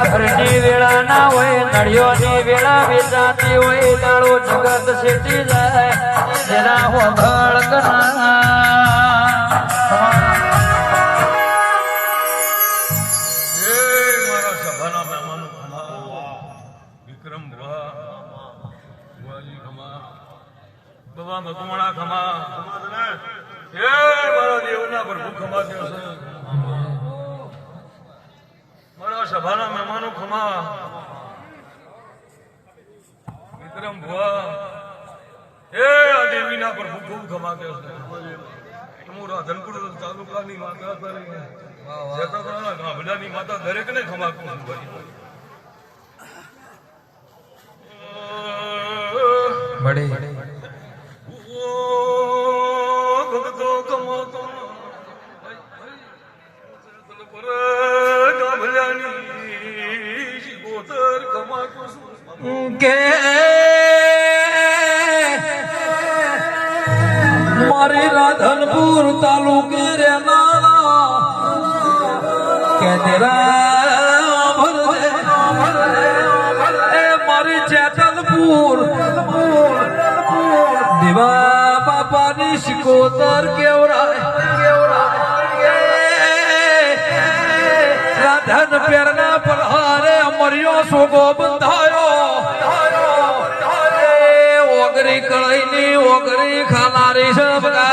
ઘરની વેળા ના હોય નળિયોની વેળા વેચાતી હોય દાડો જગત શેટી જાય જેના હો ભળકના મકવાણા ખમા હે મારા દેવના પ્રભુ ખમા દેવ છે મારા સભાના મહેમાનો ખમા વિક્રમ ભુવા હે આ દેવીના પ્રભુ ખૂબ ખમા દેવ છે હું રાધનપુર તાલુકાની માતા તરી જેતાના ગામડાની માતા દરેકને ખમા કરું છું ભાઈ બડે કે મારી રાધનપુર તાલુકે રે નાના કે તેરા એ મારી જેતલપુર દેવા બાપાની શિકોતર કેવરાય રાધન પેરના પલહારે મર્યો સોગો બંધાયો ઓગરી કળઈની ઓગરી ખાનારી સબગા